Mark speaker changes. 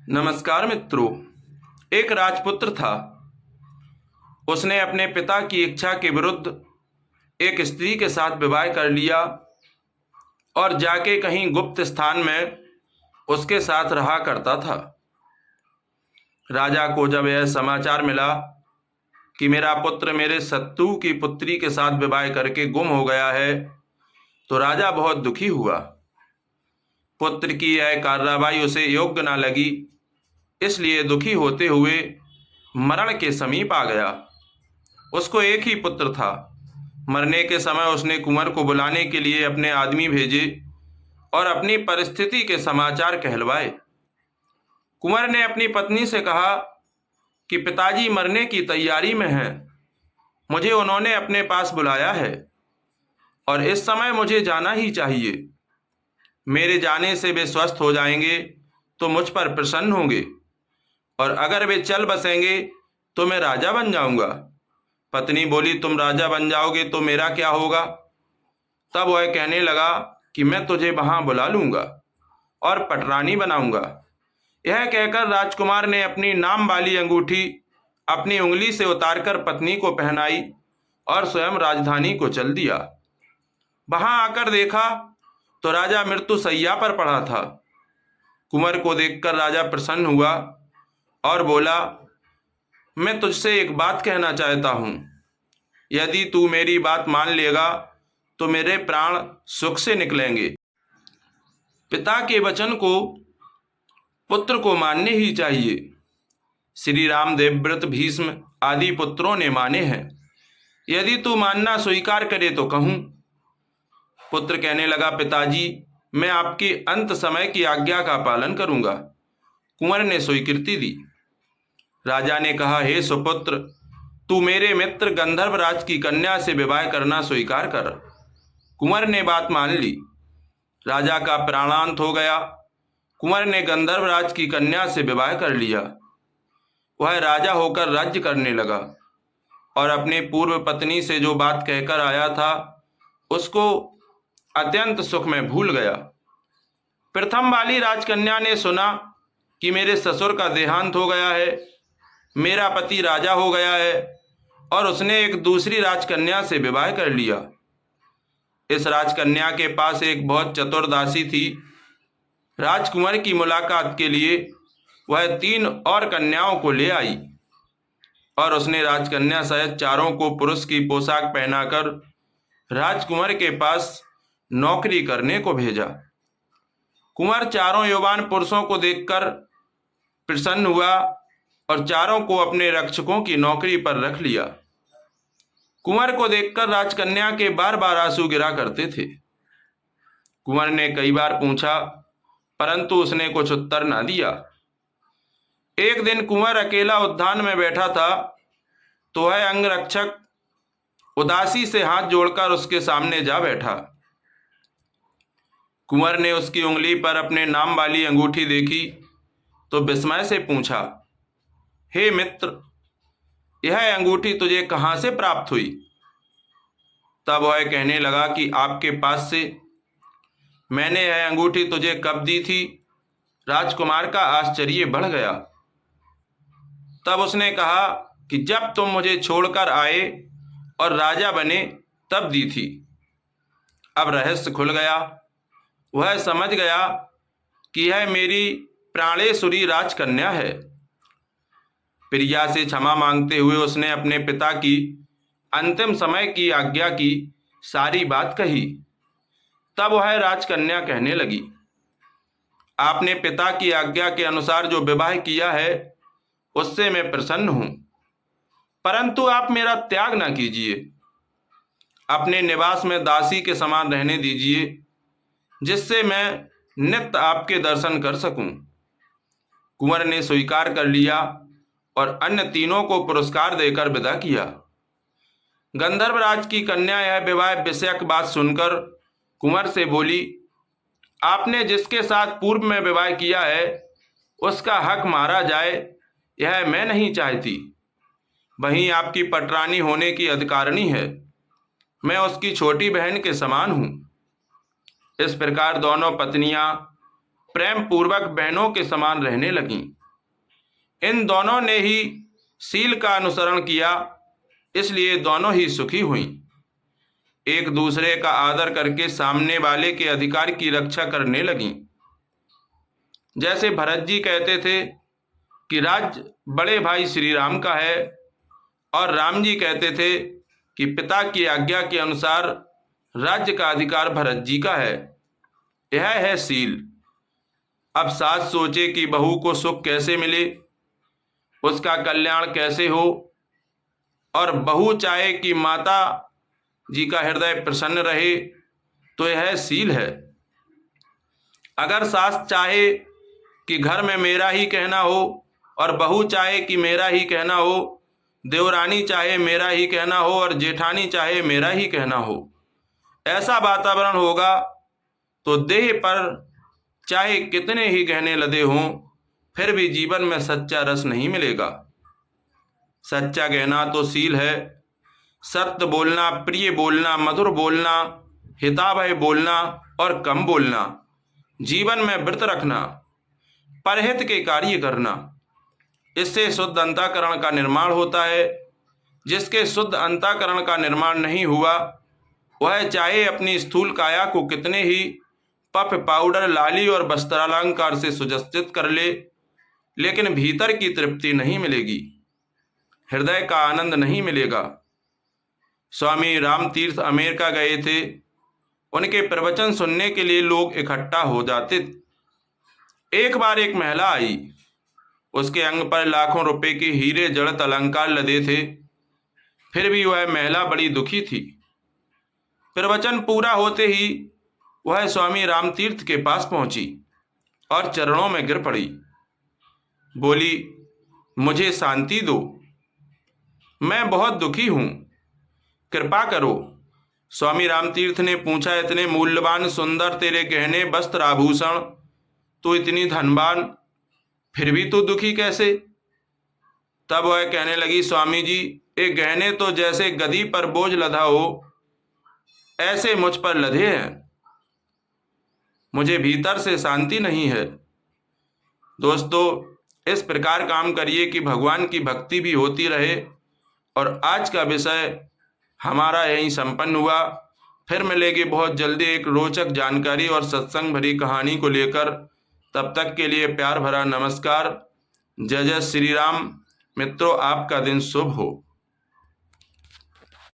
Speaker 1: नमस्कार मित्रों। एक राजपुत्र था। उसने अपने पिता की इच्छा के विरुद्ध एक स्त्री के साथ विवाह कर लिया और जाके कहीं गुप्त स्थान में उसके साथ रहा करता था। राजा को जब यह समाचार मिला कि मेरा पुत्र मेरे शत्रु की पुत्री के साथ विवाह करके गुम हो गया है, तो राजा बहुत दुखी हुआ। पुत्र की यह कार्रवाई उसे योग्य न लगी, इसलिए दुखी होते हुए मरण के समीप आ गया। उसको एक ही पुत्र था। मरने के समय उसने कुंवर को बुलाने के लिए अपने आदमी भेजे और अपनी परिस्थिति के समाचार कहलवाए। कुंवर ने अपनी पत्नी से कहा कि पिताजी मरने की तैयारी में हैं, मुझे उन्होंने अपने पास बुलाया है और इस समय मुझे जाना ही चाहिए। मेरे जाने से वे स्वस्थ हो जाएंगे तो मुझ पर प्रसन्न होंगे, और अगर वे चल बसेंगे तो मैं राजा बन जाऊंगा। पत्नी बोली, तुम राजा बन जाओगे तो मेरा क्या होगा? तब वह कहने लगा कि मैं तुझे वहां बुला लूंगा और पटरानी बनाऊंगा। यह कहकर राजकुमार ने अपनी नाम वाली अंगूठी अपनी उंगली से उतारकर पत्नी को पहनाई और स्वयं राजधानी को चल दिया। वहां आकर देखा तो राजा मृत्युशैया पर पड़ा था। कुंवर को देखकर राजा प्रसन्न हुआ और बोला, मैं तुझसे एक बात कहना चाहता हूं। यदि तू मेरी बात मान लेगा तो मेरे प्राण सुख से निकलेंगे। पिता के वचन को पुत्र को मानने ही चाहिए। श्री राम, देवव्रत, भीष्म आदि पुत्रों ने माने हैं। यदि तू मानना स्वीकार करे तो कहूं। पुत्र कहने लगा, पिताजी मैं आपकी अंत समय की आज्ञा का पालन करूंगा। कुंवर ने स्वीकृति दी। राजा ने कहा, हे सुपुत्र, तू मेरे मित्र गंधर्वराज की कन्या से विवाह करना स्वीकार कर। कुंवर ने बात मान ली। राजा का प्राणांत हो गया। कुंवर ने गंधर्वराज की कन्या से विवाह कर लिया। वह राजा होकर राज्य करने लगा और अपनी पूर्व पत्नी से जो बात कहकर आया था उसको अत्यंत सुख में भूल गया। प्रथम वाली राजकन्या ने सुना कि मेरे ससुर का देहांत हो गया है, मेरा पति राजा हो गया है, और उसने एक दूसरी राजकन्या से विवाह कर लिया। इस राजकन्या के पास एक बहुत चतुर दासी थी। राजकुमार की मुलाकात के लिए वह 3 और कन्याओं को ले आई और उसने राजकन्या सहित चारों को पुरुष की पोशाक पहनाकर राजकुमार के पास नौकरी करने को भेजा। कुंवर चारों युवान पुरुषों को देखकर प्रसन्न हुआ और चारों को अपने रक्षकों की नौकरी पर रख लिया। कुंवर को देखकर राजकन्या के बार बार आंसू गिरा करते थे। कुंवर ने कई बार पूछा, परंतु उसने कुछ उत्तर न दिया। एक दिन कुंवर अकेला उद्यान में बैठा था तो वह अंगरक्षक उदासी से हाथ जोड़कर उसके सामने जा बैठा। कुंवर ने उसकी उंगली पर अपने नाम वाली अंगूठी देखी तो विस्मय से पूछा, हे मित्र, यह अंगूठी तुझे कहां से प्राप्त हुई? तब वह कहने लगा कि आपके पास से। मैंने यह अंगूठी तुझे कब दी थी? राजकुमार का आश्चर्य बढ़ गया। तब उसने कहा कि जब तुम मुझे छोड़कर आए और राजा बने तब दी थी। अब रहस्य खुल गया। वह समझ गया कि यह मेरी प्राणेश्वरी राजकन्या है। प्रिया से क्षमा मांगते हुए उसने अपने पिता की अंतिम समय की आज्ञा की सारी बात कही। तब वह राजकन्या कहने लगी, आपने पिता की आज्ञा के अनुसार जो विवाह किया है उससे मैं प्रसन्न हूं, परंतु आप मेरा त्याग न कीजिए। अपने निवास में दासी के समान रहने दीजिए, जिससे मैं नित्य आपके दर्शन कर सकूं। कुंवर ने स्वीकार कर लिया और अन्य तीनों को पुरस्कार देकर विदा किया। गंधर्वराज की कन्या यह विवाह विषयक बात सुनकर कुंवर से बोली, आपने जिसके साथ पूर्व में विवाह किया है उसका हक मारा जाए, यह मैं नहीं चाहती। वहीं आपकी पटरानी होने की अधिकारिणी है, मैं उसकी छोटी बहन के समान हूं। इस प्रकार दोनों पत्नियां प्रेम पूर्वक बहनों के समान रहने लगीं। इन दोनों ने ही सील का अनुसरण किया, इसलिए दोनों ही सुखी हुई। एक दूसरे का आदर करके सामने वाले के अधिकार की रक्षा करने लगीं। जैसे भरत जी कहते थे कि राज्य बड़े भाई श्री राम का है, और राम जी कहते थे कि पिता की आज्ञा के अनुसार राज्य का अधिकार भरत जी का है। यह है सील। अब सास सोचे कि बहू को सुख कैसे मिले, उसका कल्याण कैसे हो, और बहू चाहे कि माता जी का हृदय प्रसन्न रहे, तो यह सील है। अगर सास चाहे कि घर में मेरा ही कहना हो और बहू चाहे कि मेरा ही कहना हो, देवरानी चाहे मेरा ही कहना हो और जेठानी चाहे मेरा ही कहना हो, ऐसा वातावरण होगा तो देह पर चाहे कितने ही गहने लदे हों, फिर भी जीवन में सच्चा रस नहीं मिलेगा। सच्चा गहना तो सील है। सत्य बोलना, प्रिय बोलना, मधुर बोलना, हितावह बोलना और कम बोलना, जीवन में व्रत रखना, परहित के कार्य करना, इससे शुद्ध अंतःकरण का निर्माण होता है। जिसके शुद्ध अंतःकरण का निर्माण नहीं हुआ, वह चाहे अपनी स्थूल काया को कितने ही पफ, पाउडर, लाली और वस्त्रालंकार से सुजस्थित कर ले, लेकिन भीतर की तृप्ति नहीं मिलेगी, हृदय का आनंद नहीं मिलेगा। स्वामी रामतीर्थ अमेरिका गए थे। उनके प्रवचन सुनने के लिए लोग इकट्ठा हो जाते। एक बार एक महिला आई। उसके अंग पर लाखों रुपए के हीरे जड़त अलंकार लदे थे, फिर भी वह महिला बड़ी दुखी थी। प्रवचन पूरा होते ही वह स्वामी रामतीर्थ के पास पहुंची और चरणों में गिर पड़ी। बोली, मुझे शांति दो, मैं बहुत दुखी हूं, कृपा करो। स्वामी रामतीर्थ ने पूछा, इतने मूल्यवान सुंदर तेरे गहने, वस्त्र, आभूषण, तो इतनी धनवान, फिर भी तू दुखी कैसे? तब वह कहने लगी, स्वामी जी, ये गहने तो जैसे गदी पर बोझ लदा हो, ऐसे मुझ पर लदे हैं। मुझे भीतर से शांति नहीं है। दोस्तों, इस प्रकार काम करिए कि भगवान की भक्ति भी होती रहे। और आज का विषय हमारा यहीं संपन्न हुआ। फिर मिलेगी बहुत जल्दी एक रोचक जानकारी और सत्संग भरी कहानी को लेकर। तब तक के लिए प्यार भरा नमस्कार। जय जय श्री राम। मित्रों, आपका दिन शुभ हो।